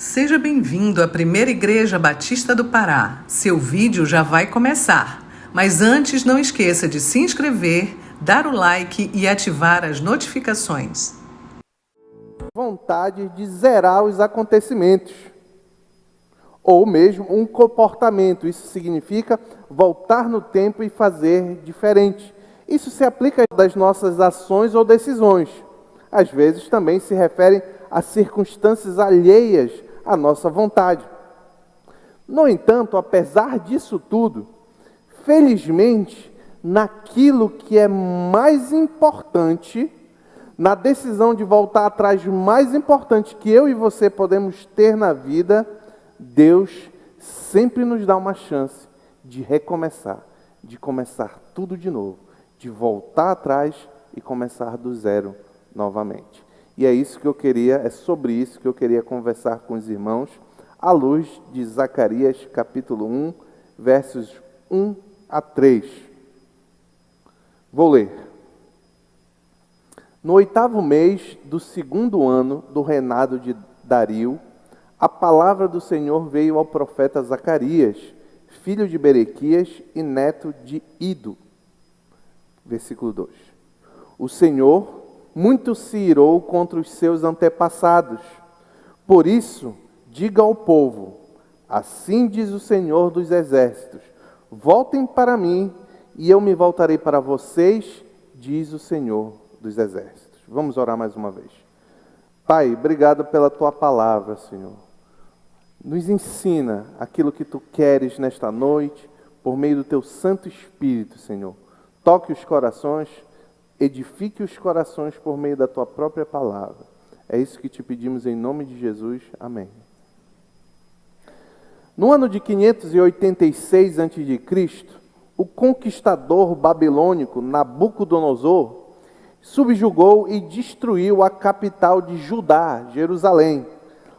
Seja bem-vindo à Primeira Igreja Batista do Pará. Seu vídeo já vai começar. Mas antes, não esqueça de se inscrever, dar o like e ativar as notificações. Vontade de zerar os acontecimentos, ou mesmo um comportamento. Isso significa voltar no tempo e fazer diferente. Isso se aplica das nossas ações ou decisões. Às vezes também se refere a circunstâncias alheias à nossa vontade. No entanto, apesar disso tudo, felizmente, naquilo que é mais importante, na decisão de voltar atrás mais importante que eu e você podemos ter na vida, Deus sempre nos dá uma chance de recomeçar, de começar tudo de novo, de voltar atrás e começar do zero novamente. E é sobre isso que eu queria conversar com os irmãos, à luz de Zacarias capítulo 1, versos 1 a 3. Vou ler. No 8º mês do 2º ano do reinado de Dario, a palavra do Senhor veio ao profeta Zacarias, filho de Berequias e neto de Ido. Versículo 2. O Senhor muito se irou contra os seus antepassados. Por isso, diga ao povo, assim diz o Senhor dos Exércitos, voltem para mim e eu me voltarei para vocês, diz o Senhor dos Exércitos. Vamos orar mais uma vez. Pai, obrigado pela tua palavra, Senhor. Nos ensina aquilo que tu queres nesta noite, por meio do teu Santo Espírito, Senhor. Toque os corações, edifique os corações por meio da tua própria palavra. É isso que te pedimos em nome de Jesus. Amém. No ano de 586 a.C., o conquistador babilônico Nabucodonosor subjugou e destruiu a capital de Judá, Jerusalém,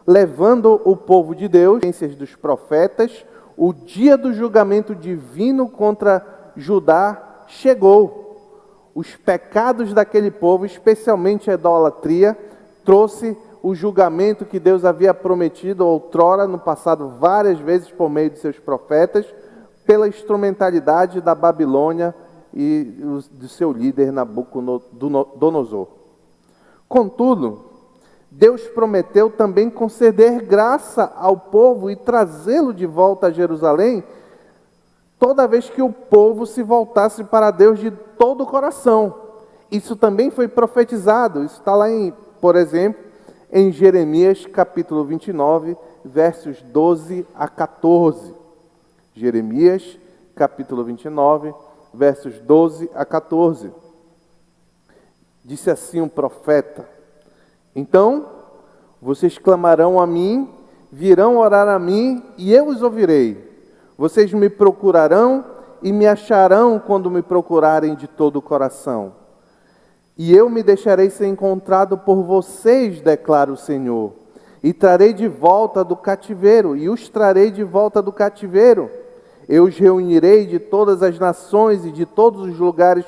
levando o povo de Deus, dos profetas, o dia do julgamento divino contra Judá chegou. Os pecados daquele povo, especialmente a idolatria, trouxe o julgamento que Deus havia prometido outrora, no passado, várias vezes por meio de seus profetas, pela instrumentalidade da Babilônia e do seu líder Nabucodonosor. Contudo, Deus prometeu também conceder graça ao povo e trazê-lo de volta a Jerusalém, toda vez que o povo se voltasse para Deus de todo o coração. Isso também foi profetizado. Isso está lá, por exemplo, em Jeremias capítulo 29, versos 12 a 14. Jeremias capítulo 29, versos 12 a 14. Disse assim um profeta: então vocês clamarão a mim, virão orar a mim e eu os ouvirei. Vocês me procurarão e me acharão quando me procurarem de todo o coração. E eu me deixarei ser encontrado por vocês, declara o Senhor. E trarei de volta do cativeiro, e os trarei de volta do cativeiro. Eu os reunirei de todas as nações e de todos os lugares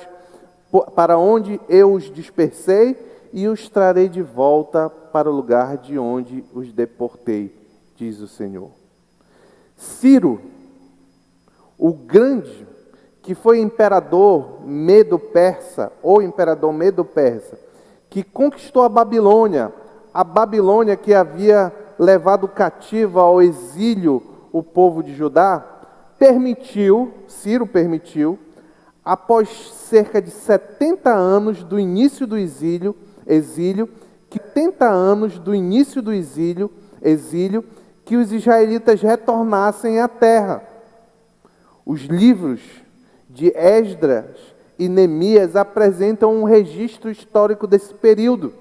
para onde eu os dispersei, e os trarei de volta para o lugar de onde os deportei, diz o Senhor. Ciro, o grande, que foi imperador Medo-Persa, que conquistou a Babilônia que havia levado cativo ao exílio o povo de Judá, Ciro permitiu, após cerca de 70 anos do início do exílio, que os israelitas retornassem à terra. Os livros de Esdras e Neemias apresentam um registro histórico desse período,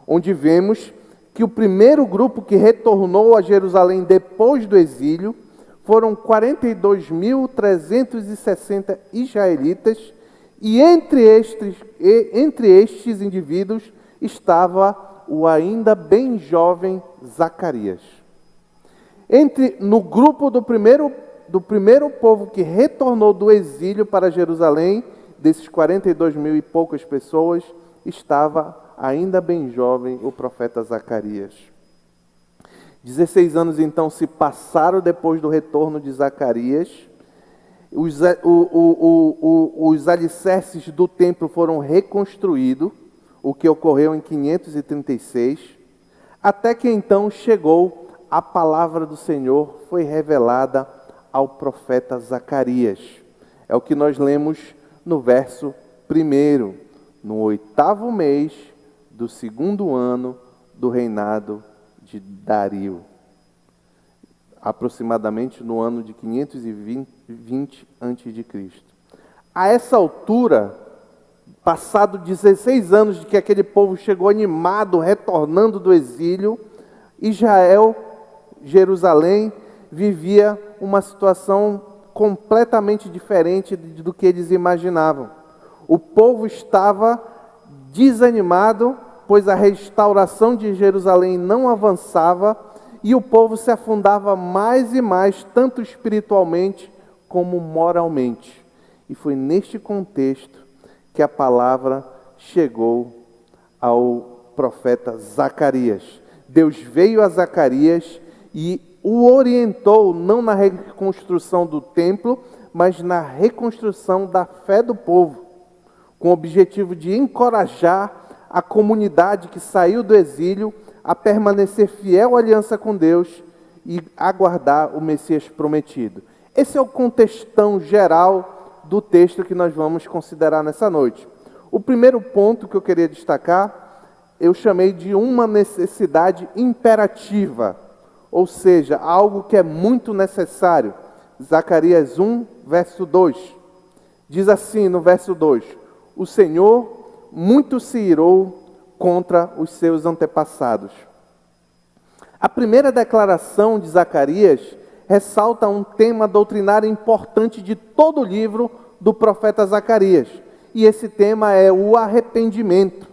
onde vemos que o primeiro grupo que retornou a Jerusalém depois do exílio foram 42.360 israelitas, e entre estes indivíduos estava o ainda bem jovem Zacarias. No grupo do primeiro povo que retornou do exílio para Jerusalém, desses 42 mil e poucas pessoas, estava ainda bem jovem o profeta Zacarias. 16 anos então se passaram depois do retorno de Zacarias. Os alicerces do templo foram reconstruídos, o que ocorreu em 536, até que então chegou a palavra do Senhor, foi revelada ao profeta Zacarias. É o que nós lemos no verso 1, no 8º mês do 2º ano do reinado de Dario, aproximadamente no ano de 520 a.C. A essa altura, passado 16 anos de que aquele povo chegou animado, retornando do exílio, Israel, Jerusalém, vivia uma situação completamente diferente do que eles imaginavam. O povo estava desanimado, pois a restauração de Jerusalém não avançava e o povo se afundava mais e mais, tanto espiritualmente como moralmente. E foi neste contexto que a palavra chegou ao profeta Zacarias. Deus veio a Zacarias e o orientou não na reconstrução do templo, mas na reconstrução da fé do povo, com o objetivo de encorajar a comunidade que saiu do exílio a permanecer fiel à aliança com Deus e aguardar o Messias prometido. Esse é o contextão geral do texto que nós vamos considerar nessa noite. O primeiro ponto que eu queria destacar, eu chamei de uma necessidade imperativa, ou seja, algo que é muito necessário. Zacarias 1, verso 2. Diz assim no verso 2: o Senhor muito se irou contra os seus antepassados. A primeira declaração de Zacarias ressalta um tema doutrinário importante de todo o livro do profeta Zacarias. E esse tema é o arrependimento.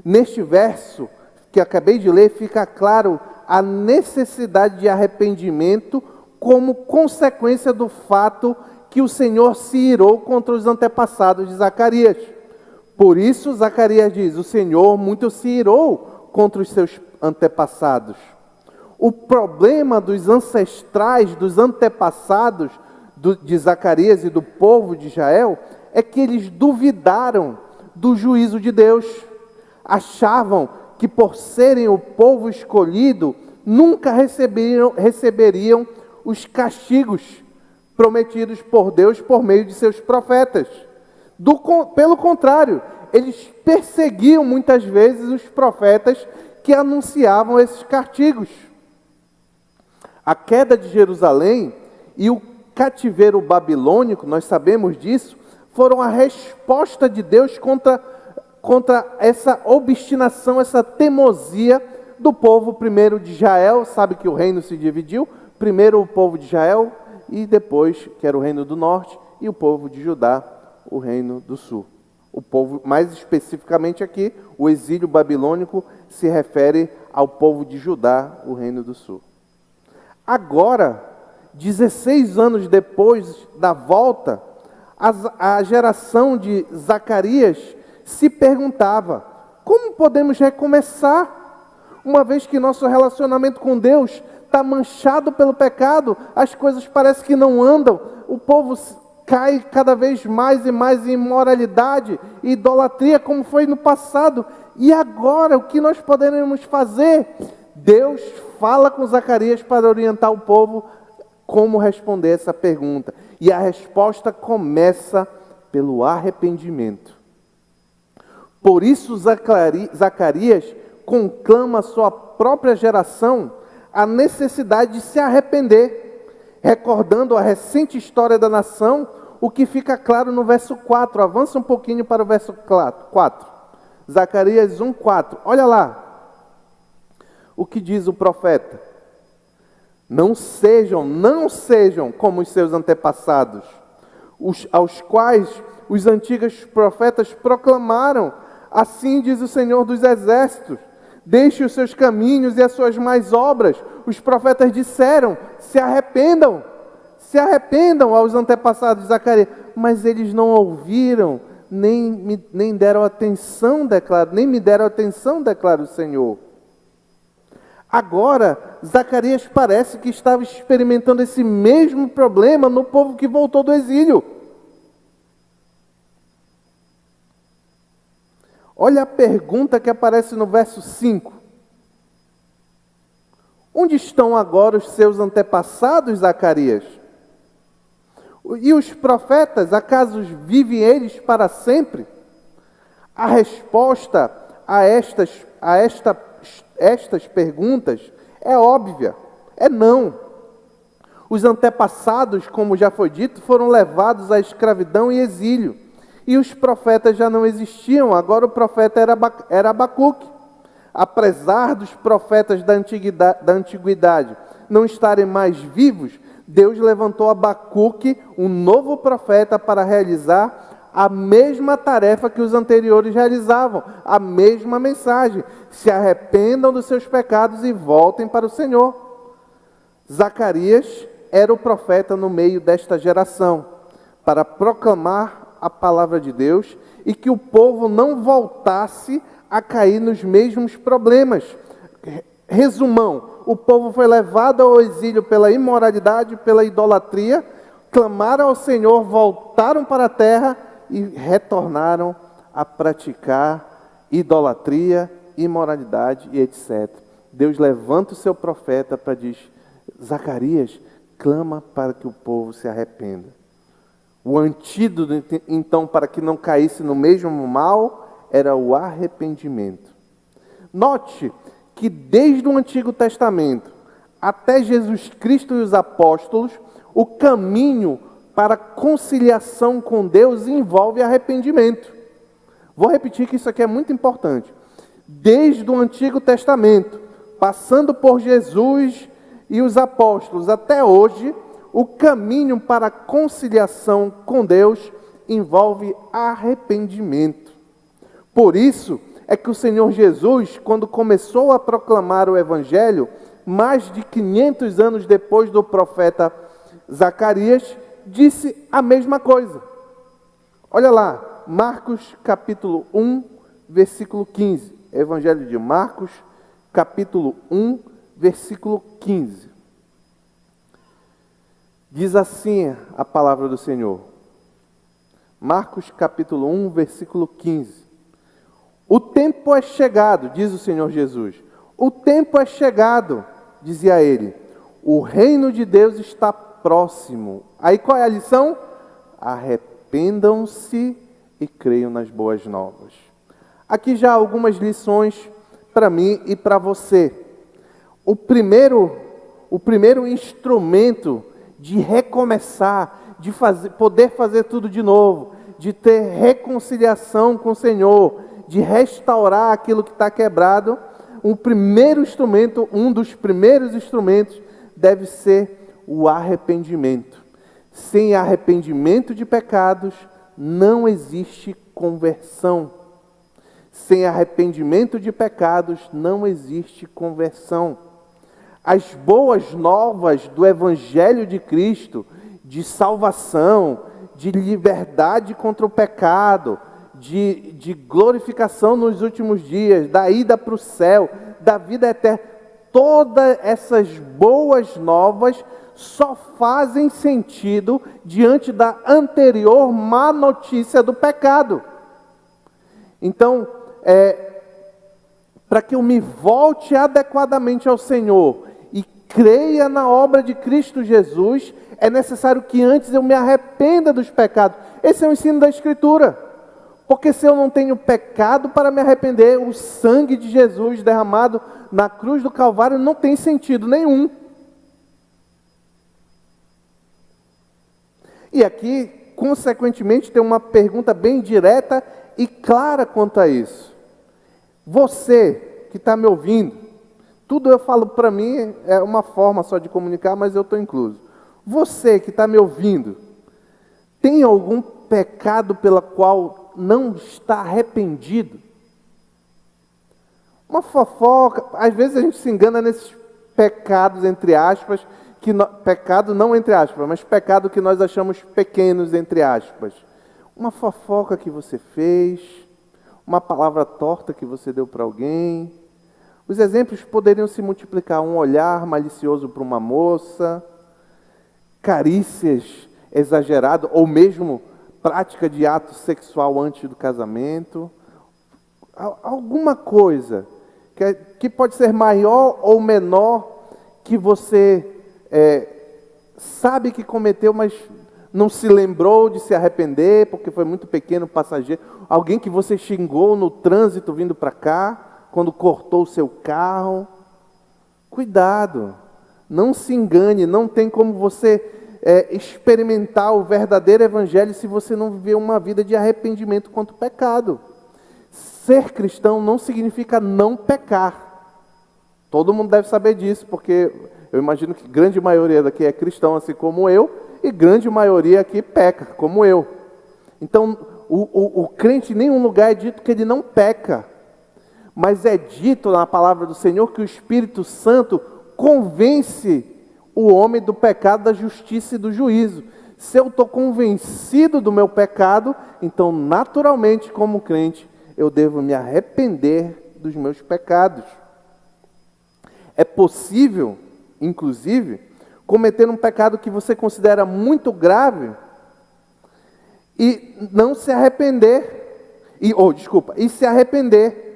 Neste verso que acabei de ler, fica claro a necessidade de arrependimento como consequência do fato que o Senhor se irou contra os antepassados de Zacarias. Por isso, Zacarias diz: o Senhor muito se irou contra os seus antepassados. O problema dos ancestrais, dos antepassados de Zacarias e do povo de Israel, é que eles duvidaram do juízo de Deus. Achavam que por serem o povo escolhido, nunca receberiam os castigos prometidos por Deus por meio de seus profetas. Pelo contrário, eles perseguiam muitas vezes os profetas que anunciavam esses castigos. A queda de Jerusalém e o cativeiro babilônico, nós sabemos disso, foram a resposta de Deus contra essa obstinação, essa teimosia do povo primeiro de Israel. Sabe que o reino se dividiu, primeiro o povo de Israel e depois, que era o reino do norte, e o povo de Judá, o reino do sul. O povo, mais especificamente aqui, o exílio babilônico se refere ao povo de Judá, o reino do sul. Agora, 16 anos depois da volta, a geração de Zacarias se perguntava: como podemos recomeçar? Uma vez que nosso relacionamento com Deus está manchado pelo pecado, as coisas parecem que não andam, o povo cai cada vez mais e mais em imoralidade e idolatria, como foi no passado. E agora, o que nós poderemos fazer? Deus fala com Zacarias para orientar o povo como responder essa pergunta. E a resposta começa pelo arrependimento. Por isso Zacarias conclama a sua própria geração a necessidade de se arrepender, recordando a recente história da nação, o que fica claro no verso 4. Avança um pouquinho para o verso 4. Zacarias 1:4. Olha lá o que diz o profeta: não sejam como os seus antepassados, aos quais os antigos profetas proclamaram: assim diz o Senhor dos Exércitos, deixe os seus caminhos e as suas más obras. Os profetas disseram: se arrependam aos antepassados de Zacarias. Mas eles não ouviram, nem me deram atenção, declara o Senhor. Agora, Zacarias parece que estava experimentando esse mesmo problema no povo que voltou do exílio. Olha a pergunta que aparece no verso 5. Onde estão agora os seus antepassados, Zacarias? E os profetas, acaso vivem eles para sempre? A resposta a estas perguntas é óbvia, é não. Os antepassados, como já foi dito, foram levados à escravidão e exílio. E os profetas já não existiam, agora o profeta era Abacuque. Apesar dos profetas da antiguidade não estarem mais vivos, Deus levantou Abacuque, um novo profeta, para realizar a mesma tarefa que os anteriores realizavam, a mesma mensagem: se arrependam dos seus pecados e voltem para o Senhor. Zacarias era o profeta no meio desta geração, para proclamar a palavra de Deus e que o povo não voltasse a cair nos mesmos problemas. Resumão: o povo foi levado ao exílio pela imoralidade, pela idolatria, clamaram ao Senhor, voltaram para a terra e retornaram a praticar idolatria, imoralidade e etc. Deus levanta o seu profeta para dizer: Zacarias, clama para que o povo se arrependa. O antídoto, então, para que não caísse no mesmo mal, era o arrependimento. Note que desde o Antigo Testamento até Jesus Cristo e os apóstolos, o caminho para a conciliação com Deus envolve arrependimento. Vou repetir que isso aqui é muito importante. Desde o Antigo Testamento, passando por Jesus e os apóstolos até hoje, o caminho para a conciliação com Deus envolve arrependimento. Por isso é que o Senhor Jesus, quando começou a proclamar o Evangelho, mais de 500 anos depois do profeta Zacarias, disse a mesma coisa. Olha lá, Marcos capítulo 1, versículo 15. Evangelho de Marcos, capítulo 1, versículo 15. Diz assim a palavra do Senhor. Marcos capítulo 1, versículo 15. O tempo é chegado, diz o Senhor Jesus. O tempo é chegado, dizia ele. O reino de Deus está próximo. Aí qual é a lição? Arrependam-se e creiam nas boas novas. Aqui já algumas lições para mim e para você. O primeiro instrumento de recomeçar, de poder fazer tudo de novo, de ter reconciliação com o Senhor, de restaurar aquilo que está quebrado, um dos primeiros instrumentos deve ser o arrependimento. Sem arrependimento de pecados, não existe conversão. Sem arrependimento de pecados, não existe conversão. As boas novas do Evangelho de Cristo, de salvação, de liberdade contra o pecado, de glorificação nos últimos dias, da ida para o céu, da vida eterna, todas essas boas novas só fazem sentido diante da anterior má notícia do pecado. Então, para que eu me volte adequadamente ao Senhor e creia na obra de Cristo Jesus, é necessário que antes eu me arrependa dos pecados. Esse é o ensino da Escritura. Porque se eu não tenho pecado para me arrepender, o sangue de Jesus derramado na cruz do Calvário não tem sentido nenhum. E aqui, consequentemente, tem uma pergunta bem direta e clara quanto a isso. Você que está me ouvindo, tudo eu falo para mim, é uma forma só de comunicar, mas eu estou incluso. Você que está me ouvindo, tem algum pecado pela qual não está arrependido? Uma fofoca, às vezes a gente se engana nesses pecados, entre aspas, pecado não entre aspas, mas pecado que nós achamos pequenos, entre aspas. Uma fofoca que você fez, uma palavra torta que você deu para alguém, Os exemplos poderiam se multiplicar: um olhar malicioso para uma moça, carícias exageradas, ou mesmo prática de ato sexual antes do casamento. Alguma coisa que pode ser maior ou menor, que você sabe que cometeu, mas não se lembrou de se arrepender, porque foi muito pequeno, passageiro. Alguém que você xingou no trânsito vindo para cá, quando cortou o seu carro. Cuidado, não se engane, não tem como você experimentar o verdadeiro evangelho se você não viver uma vida de arrependimento contra o pecado. Ser cristão não significa não pecar. Todo mundo deve saber disso, porque eu imagino que grande maioria daqui é cristão, assim como eu, e grande maioria aqui peca, como eu. Então, o crente em nenhum lugar é dito que ele não peca, mas é dito na palavra do Senhor que o Espírito Santo convence o homem do pecado, da justiça e do juízo. Se eu estou convencido do meu pecado, então naturalmente, como crente, eu devo me arrepender dos meus pecados. É possível, inclusive, cometer um pecado que você considera muito grave e não se arrepender, e se arrepender.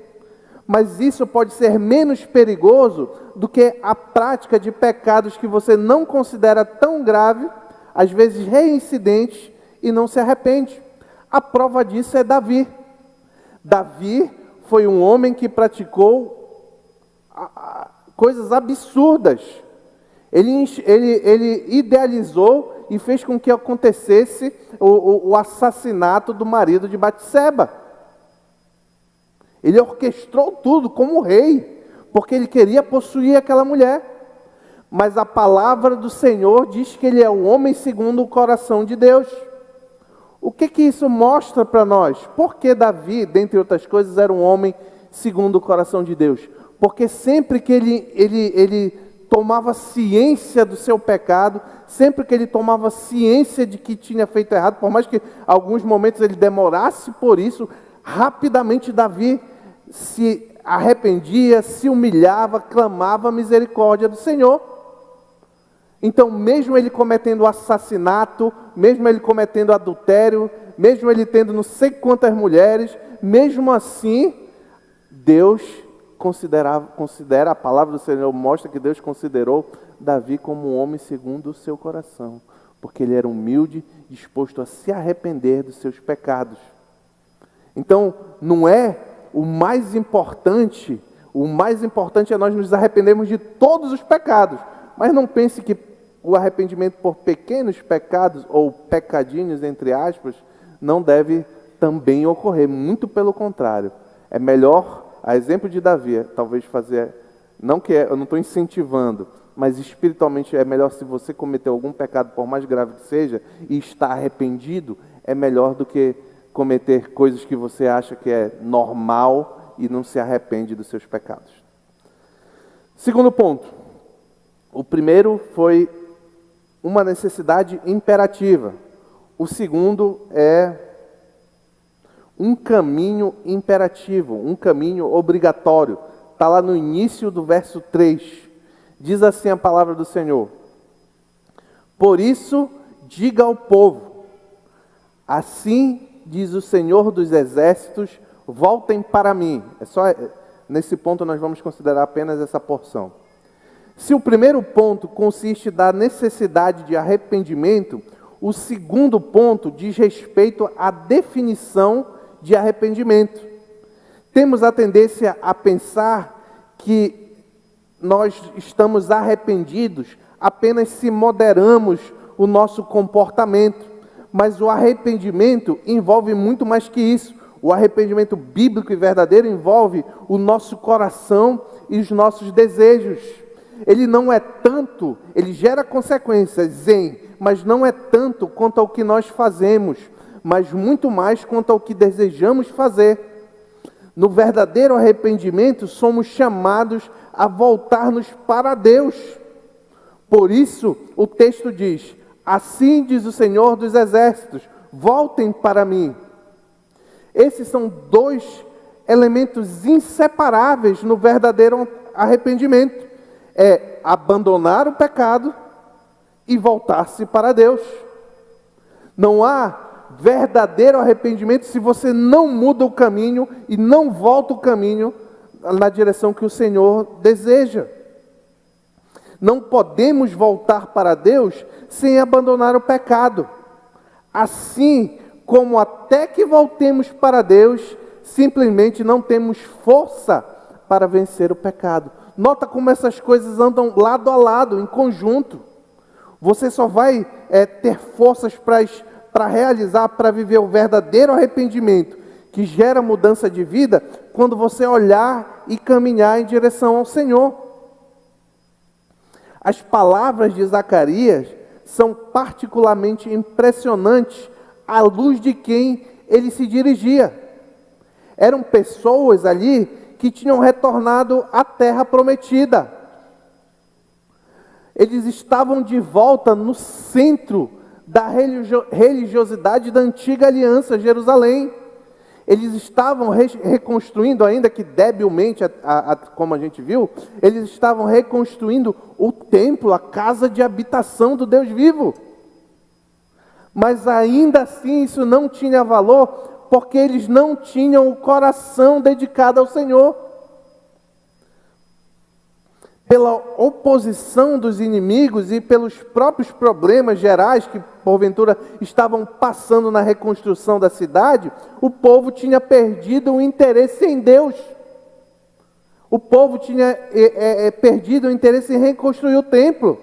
Mas isso pode ser menos perigoso do que a prática de pecados que você não considera tão grave, às vezes reincidentes, e não se arrepende. A prova disso é Davi. Davi foi um homem que praticou coisas absurdas. Ele idealizou e fez com que acontecesse o assassinato do marido de Batseba. Ele orquestrou tudo como rei, porque ele queria possuir aquela mulher. Mas a palavra do Senhor diz que ele é o homem segundo o coração de Deus. O que isso mostra para nós? Por que Davi, dentre outras coisas, era um homem segundo o coração de Deus? Porque sempre que ele tomava ciência do seu pecado, sempre que ele tomava ciência de que tinha feito errado, por mais que alguns momentos ele demorasse por isso, rapidamente Davi se arrependia, se humilhava, clamava a misericórdia do Senhor. Então, mesmo ele cometendo assassinato, mesmo ele cometendo adultério, mesmo ele tendo não sei quantas mulheres, mesmo assim, Deus considera, a palavra do Senhor mostra que Deus considerou Davi como um homem segundo o seu coração, porque ele era humilde, disposto a se arrepender dos seus pecados. Então, não é o mais importante é nós nos arrependermos de todos os pecados, mas não pense que o arrependimento por pequenos pecados, ou pecadinhos, entre aspas, não deve também ocorrer, muito pelo contrário. É melhor, a exemplo de Davi, talvez fazer, eu não estou incentivando, mas espiritualmente é melhor, se você cometeu algum pecado, por mais grave que seja, e está arrependido, é melhor do que cometer coisas que você acha que é normal e não se arrepende dos seus pecados. Segundo ponto. O primeiro foi uma necessidade imperativa. O segundo é um caminho imperativo, um caminho obrigatório. Está lá no início do verso 3. Diz assim a palavra do Senhor: por isso, diga ao povo, assim diz o Senhor dos Exércitos, voltem para mim. Nesse ponto nós vamos considerar apenas essa porção. Se o primeiro ponto consiste da necessidade de arrependimento, o segundo ponto diz respeito à definição de arrependimento. Temos a tendência a pensar que nós estamos arrependidos apenas se moderamos o nosso comportamento. Mas o arrependimento envolve muito mais que isso. O arrependimento bíblico e verdadeiro envolve o nosso coração e os nossos desejos. Ele não é tanto, ele gera consequências, mas não é tanto quanto ao que nós fazemos, mas muito mais quanto ao que desejamos fazer. No verdadeiro arrependimento, somos chamados a voltar-nos para Deus. Por isso, o texto diz: assim diz o Senhor dos Exércitos, voltem para mim. Esses são dois elementos inseparáveis no verdadeiro arrependimento. É abandonar o pecado e voltar-se para Deus. Não há verdadeiro arrependimento se você não muda o caminho e não volta o caminho na direção que o Senhor deseja. Não podemos voltar para Deus sem abandonar o pecado. Assim como até que voltemos para Deus, simplesmente não temos força para vencer o pecado. Nota como essas coisas andam lado a lado, em conjunto. Você só vai ter forças para realizar, para viver o verdadeiro arrependimento, que gera mudança de vida, quando você olhar e caminhar em direção ao Senhor. As palavras de Zacarias são particularmente impressionantes à luz de quem ele se dirigia. Eram pessoas ali que tinham retornado à terra prometida. Eles estavam de volta no centro da religiosidade da antiga aliança, Jerusalém. Eles estavam reconstruindo, ainda que debilmente, como a gente viu, eles estavam reconstruindo o templo, a casa de habitação do Deus vivo. Mas ainda assim isso não tinha valor, porque eles não tinham o coração dedicado ao Senhor. Pela oposição dos inimigos e pelos próprios problemas gerais que porventura estavam passando na reconstrução da cidade, o povo tinha perdido o interesse em Deus. O povo tinha perdido o interesse em reconstruir o templo.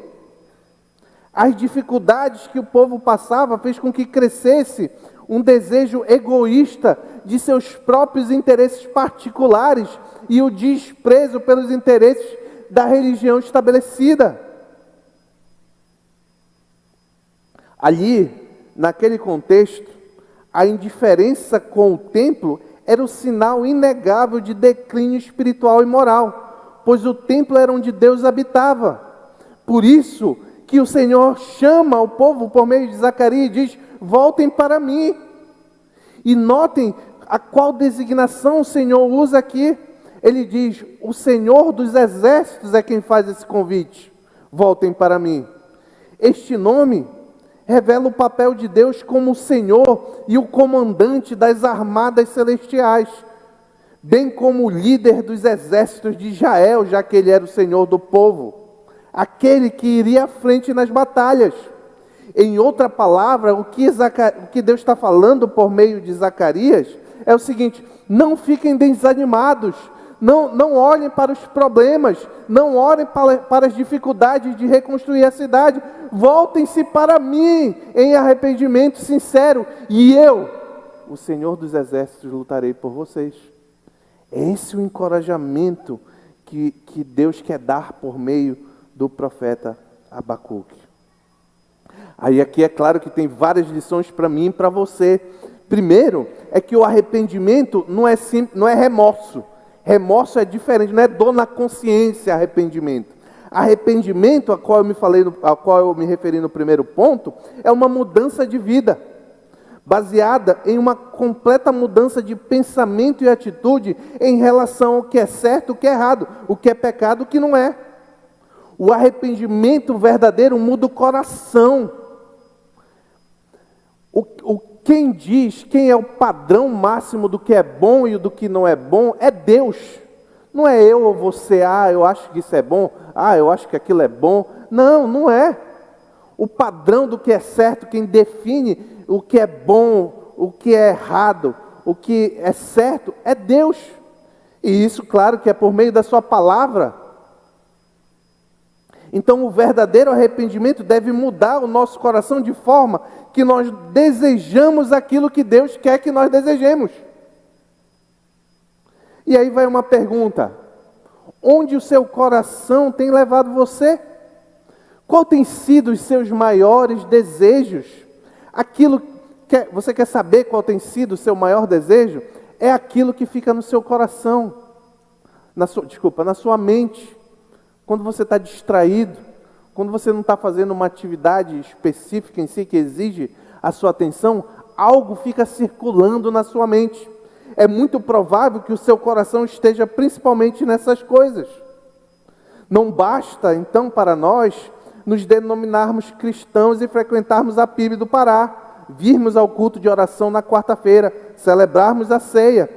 As dificuldades que o povo passava fez com que crescesse um desejo egoísta de seus próprios interesses particulares e o desprezo pelos interesses da religião estabelecida. Ali, naquele contexto, a indiferença com o templo era o sinal inegável de declínio espiritual e moral, pois o templo era onde Deus habitava. Por isso que o Senhor chama o povo por meio de Zacarias e diz: voltem para mim. E notem a qual designação o Senhor usa aqui. Ele diz: o Senhor dos Exércitos é quem faz esse convite. Voltem para mim. Este nome revela o papel de Deus como o Senhor e o comandante das armadas celestiais, bem como o líder dos exércitos de Israel, já que ele era o Senhor do povo, aquele que iria à frente nas batalhas. Em outra palavra, o que Deus está falando por meio de Zacarias é o seguinte: não fiquem desanimados, não olhem para os problemas, não olhem para as dificuldades de reconstruir a cidade, voltem-se para mim em arrependimento sincero, e eu, o Senhor dos Exércitos, lutarei por vocês. Esse é o encorajamento que Deus quer dar por meio do profeta Abacuque. Aí aqui é claro que tem várias lições para mim e para você. Primeiro, é que o arrependimento não é remorso. Remorso é diferente, não é dor na consciência, arrependimento. Arrependimento, a qual eu me referi no primeiro ponto, é uma mudança de vida, baseada em uma completa mudança de pensamento e atitude em relação ao que é certo, o que é errado, o que é pecado, o que não é. O arrependimento verdadeiro muda o coração. Quem diz quem é o padrão máximo do que é bom e do que não é bom é Deus. Não é eu ou você, eu acho que isso é bom, eu acho que aquilo é bom. Não, não é. O padrão do que é certo, quem define o que é bom, o que é errado, o que é certo, é Deus. E isso, claro, que é por meio da sua palavra. Então, o verdadeiro arrependimento deve mudar o nosso coração de forma que nós desejamos aquilo que Deus quer que nós desejemos. E aí vai uma pergunta: onde o seu coração tem levado você? Qual tem sido os seus maiores desejos? Você quer saber qual tem sido o seu maior desejo? É aquilo que fica no seu coração, na sua mente. Quando você está distraído, quando você não está fazendo uma atividade específica em si que exige a sua atenção, algo fica circulando na sua mente. É muito provável que o seu coração esteja principalmente nessas coisas. Não basta, então, para nós nos denominarmos cristãos e frequentarmos a PIB do Pará, virmos ao culto de oração na quarta-feira, celebrarmos a ceia.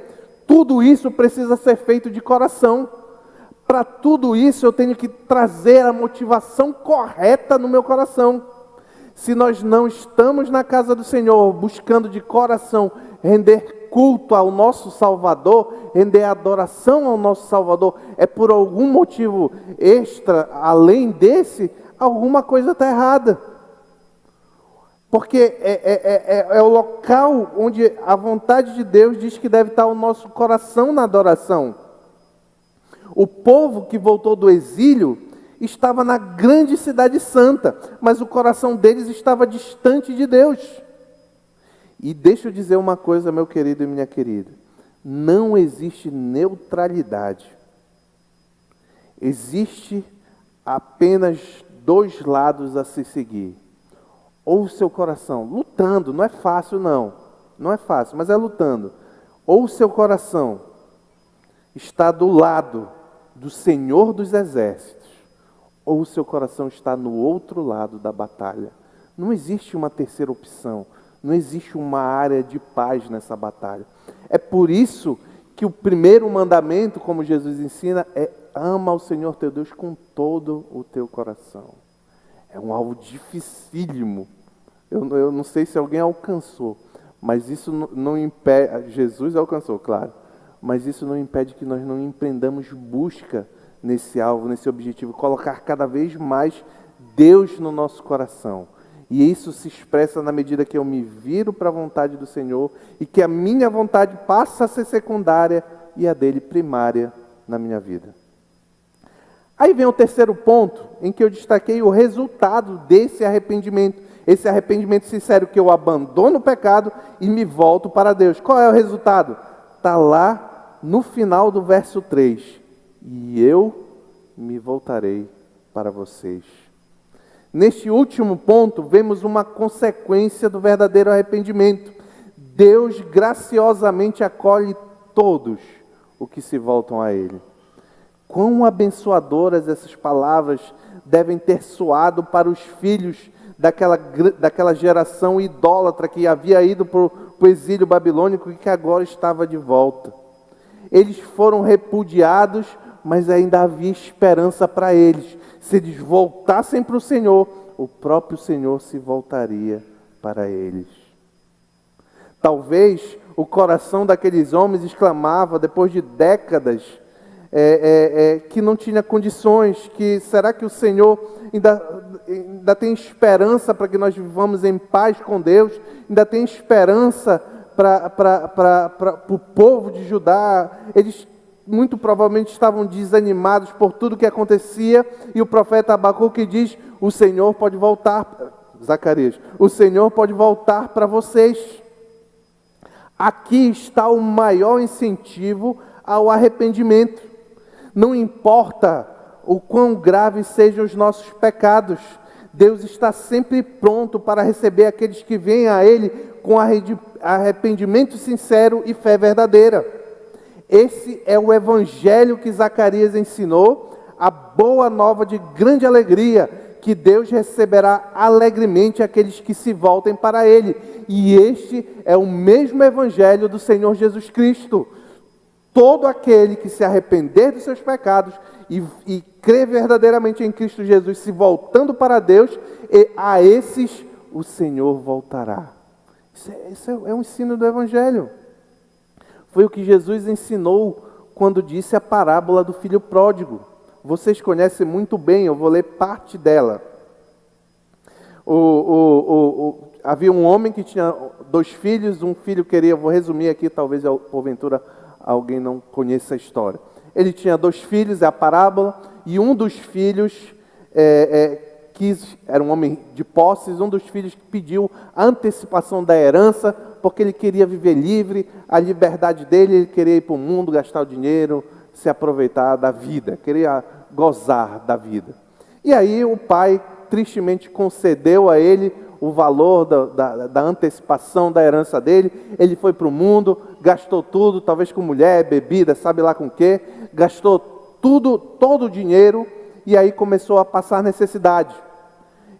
Tudo isso precisa ser feito de coração. Para tudo isso eu tenho que trazer a motivação correta no meu coração. Se nós não estamos na casa do Senhor, buscando de coração render culto ao nosso Salvador, render adoração ao nosso Salvador, é por algum motivo extra, além desse, alguma coisa está errada. Porque é o local onde a vontade de Deus diz que deve estar o nosso coração na adoração. O povo que voltou do exílio estava na grande cidade santa, mas o coração deles estava distante de Deus. E deixa eu dizer uma coisa, meu querido e minha querida. Não existe neutralidade. Existe apenas dois lados a se seguir. Ou o seu coração, lutando, não é fácil não. Não é fácil, mas é lutando. Ou o seu coração está do lado do Senhor dos Exércitos, ou o seu coração está no outro lado da batalha. Não existe uma terceira opção. Não existe uma área de paz nessa batalha. É por isso que o primeiro mandamento, como Jesus ensina, é ama o Senhor teu Deus com todo o teu coração. É um alvo dificílimo. Eu não sei se alguém alcançou, mas isso não impede. Jesus alcançou, claro. Mas isso não impede que nós não empreendamos busca nesse alvo, nesse objetivo, colocar cada vez mais Deus no nosso coração. E isso se expressa na medida que eu me viro para a vontade do Senhor e que a minha vontade passa a ser secundária e a dele primária na minha vida. Aí vem o terceiro ponto, em que eu destaquei o resultado desse arrependimento. Esse arrependimento sincero que eu abandono o pecado e me volto para Deus. Qual é o resultado? Está lá no final do verso 3. E eu me voltarei para vocês. Neste último ponto, vemos uma consequência do verdadeiro arrependimento. Deus graciosamente acolhe todos os que se voltam a Ele. Quão abençoadoras essas palavras devem ter soado para os filhos daquela geração idólatra que havia ido para o exílio babilônico e que agora estava de volta. Eles foram repudiados, mas ainda havia esperança para eles. Se eles voltassem para o Senhor, o próprio Senhor se voltaria para eles. Talvez o coração daqueles homens exclamava, depois de décadas, que não tinha condições, que será que o Senhor ainda tem esperança para que nós vivamos em paz com Deus? Ainda tem esperança para o povo de Judá? Eles muito provavelmente estavam desanimados por tudo que acontecia, e o profeta Abacuque diz: o Senhor pode voltar, Zacarias, o Senhor pode voltar para vocês. Aqui está o maior incentivo ao arrependimento. Não importa o quão graves sejam os nossos pecados, Deus está sempre pronto para receber aqueles que vêm a Ele com arrependimento sincero e fé verdadeira. Esse é o evangelho que Zacarias ensinou, a boa nova de grande alegria, que Deus receberá alegremente aqueles que se voltem para Ele. E este é o mesmo evangelho do Senhor Jesus Cristo. Todo aquele que se arrepender dos seus pecados e crer verdadeiramente em Cristo Jesus, se voltando para Deus, e a esses o Senhor voltará. Isso é um ensino do evangelho. Foi o que Jesus ensinou quando disse a parábola do filho pródigo. Vocês conhecem muito bem, eu vou ler parte dela. Havia um homem que tinha 2 filhos, um filho queria, vou resumir aqui, talvez porventura alguém não conheça a história. Ele tinha 2 filhos, é a parábola, e um dos filhos era um homem de posses, um dos filhos pediu a antecipação da herança, porque ele queria viver livre, a liberdade dele, ele queria ir para o mundo, gastar o dinheiro, se aproveitar da vida, queria gozar da vida. E aí o pai tristemente concedeu a ele o valor da antecipação da herança dele. Ele foi para o mundo, gastou tudo, talvez com mulher, bebida, sabe lá com o quê, gastou tudo, todo o dinheiro, e aí começou a passar necessidade.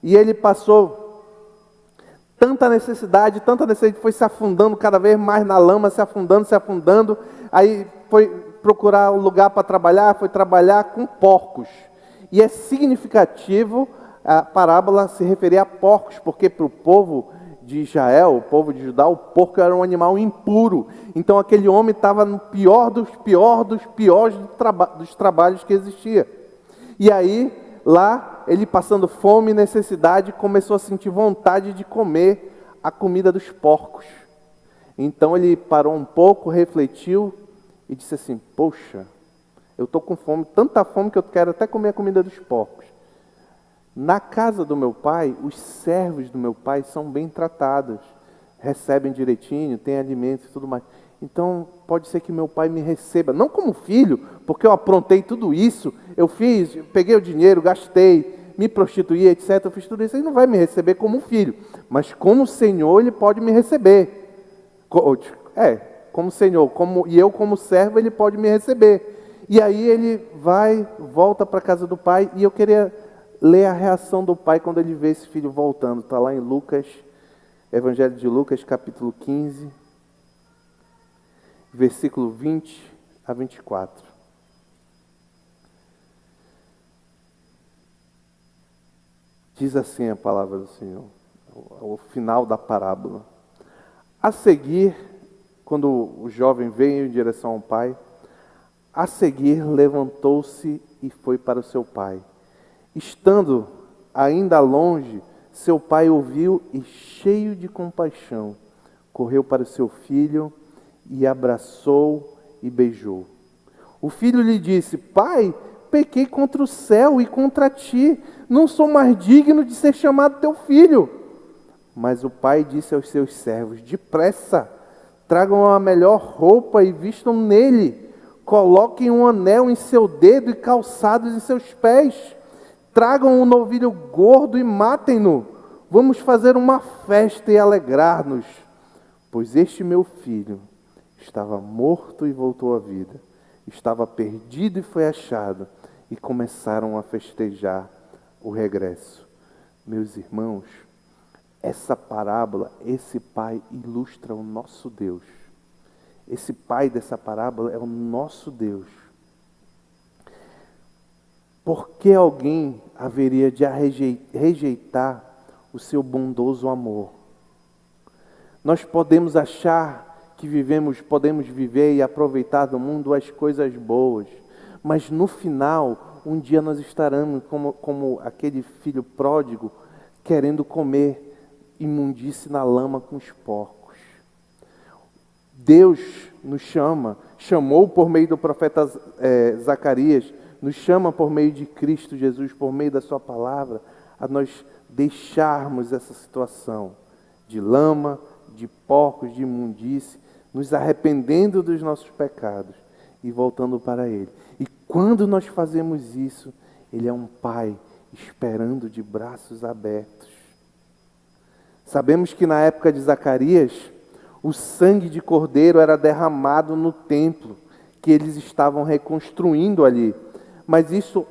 E ele passou tanta necessidade, foi se afundando cada vez mais na lama, se afundando. Aí foi procurar um lugar para trabalhar, foi trabalhar com porcos. E é significativo a parábola se referir a porcos, porque para o povo de Israel, o povo de Judá, o porco era um animal impuro. Então aquele homem estava no pior dos trabalhos que existia. E aí, lá, ele passando fome e necessidade, começou a sentir vontade de comer a comida dos porcos. Então ele parou um pouco, refletiu e disse assim: poxa, eu estou com fome, tanta fome que eu quero até comer a comida dos porcos. Na casa do meu pai, os servos do meu pai são bem tratados, recebem direitinho, têm alimentos e tudo mais. Então, pode ser que meu pai me receba, não como filho, porque eu aprontei tudo isso, peguei o dinheiro, gastei, me prostituí, etc. Eu fiz tudo isso, ele não vai me receber como filho, mas como Senhor, ele pode me receber. Como Senhor, e eu como servo, ele pode me receber. E aí ele volta para a casa do pai, e eu queria ler a reação do pai quando ele vê esse filho voltando. Está lá em Lucas, Evangelho de Lucas, capítulo 15, versículo 20 a 24. Diz assim a palavra do Senhor, o final da parábola. A seguir, quando o jovem veio em direção ao pai, a seguir levantou-se e foi para o seu pai. Estando ainda longe, seu pai ouviu e, cheio de compaixão, correu para o seu filho e abraçou e beijou. O filho lhe disse: pai, pequei contra o céu e contra ti, não sou mais digno de ser chamado teu filho. Mas o pai disse aos seus servos: depressa, tragam a melhor roupa e vistam nele, coloquem um anel em seu dedo e calçados em seus pés. Tragam um novilho gordo e matem-no. Vamos fazer uma festa e alegrar-nos. Pois este meu filho estava morto e voltou à vida. Estava perdido e foi achado. E começaram a festejar o regresso. Meus irmãos, essa parábola, esse pai ilustra o nosso Deus. Esse pai dessa parábola é o nosso Deus. Por que alguém haveria de rejeitar o seu bondoso amor? Nós podemos achar que podemos viver e aproveitar do mundo as coisas boas, mas no final, um dia nós estaremos como aquele filho pródigo, querendo comer imundície na lama com os porcos. Deus nos chamou por meio do profeta Zacarias, nos chama por meio de Cristo Jesus, por meio da sua palavra, a nós deixarmos essa situação de lama, de porcos, de imundície, nos arrependendo dos nossos pecados e voltando para Ele. E quando nós fazemos isso, Ele é um Pai esperando de braços abertos. Sabemos que na época de Zacarias, o sangue de cordeiro era derramado no templo que eles estavam reconstruindo ali. Mas isso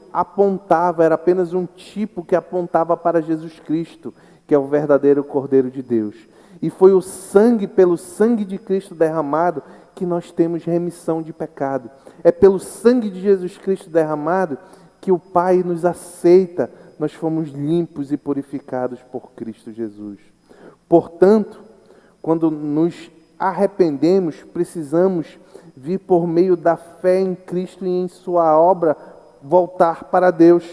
era apenas um tipo que apontava para Jesus Cristo, que é o verdadeiro Cordeiro de Deus. E foi pelo sangue de Cristo derramado, que nós temos remissão de pecado. É pelo sangue de Jesus Cristo derramado que o Pai nos aceita, nós fomos limpos e purificados por Cristo Jesus. Portanto, quando nos arrependemos, precisamos vir por meio da fé em Cristo e em sua obra, voltar para Deus.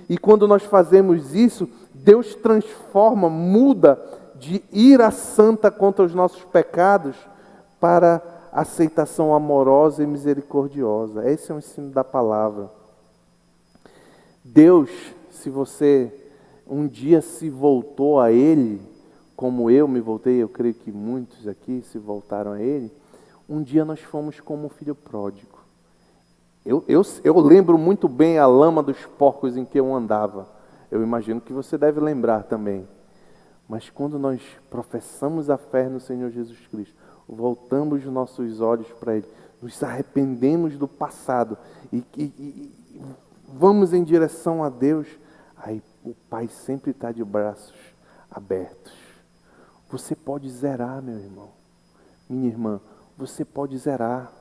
E quando nós fazemos isso, Deus transforma, muda de ira santa contra os nossos pecados para aceitação amorosa e misericordiosa. Esse é o ensino da palavra. Deus, se você um dia se voltou a Ele, como eu me voltei, eu creio que muitos aqui se voltaram a Ele, um dia nós fomos como um filho pródigo. Eu lembro muito bem a lama dos porcos em que eu andava. Eu imagino que você deve lembrar também. Mas quando nós professamos a fé no Senhor Jesus Cristo, voltamos os nossos olhos para Ele, nos arrependemos do passado e vamos em direção a Deus, aí o Pai sempre está de braços abertos. Você pode zerar, meu irmão, minha irmã, você pode zerar.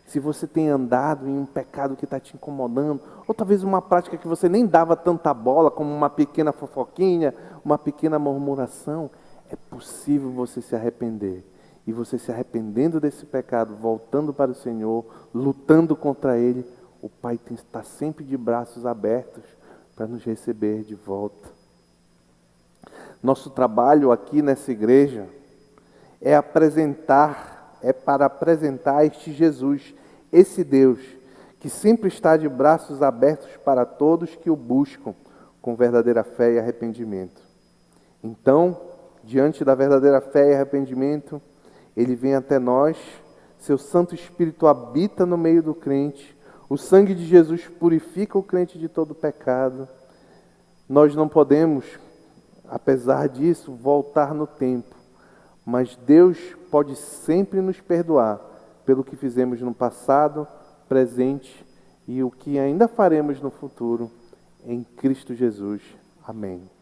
Se você tem andado em um pecado que está te incomodando, ou talvez uma prática que você nem dava tanta bola, como uma pequena fofoquinha, uma pequena murmuração, é possível você se arrepender. E você se arrependendo desse pecado, voltando para o Senhor, lutando contra Ele, o Pai está sempre de braços abertos para nos receber de volta. Nosso trabalho aqui nessa igreja é para apresentar este Jesus, esse Deus, que sempre está de braços abertos para todos que o buscam com verdadeira fé e arrependimento. Então, diante da verdadeira fé e arrependimento, Ele vem até nós, seu Santo Espírito habita no meio do crente, o sangue de Jesus purifica o crente de todo pecado. Nós não podemos, apesar disso, voltar no tempo, mas Deus pode sempre nos perdoar pelo que fizemos no passado, presente e o que ainda faremos no futuro, em Cristo Jesus. Amém.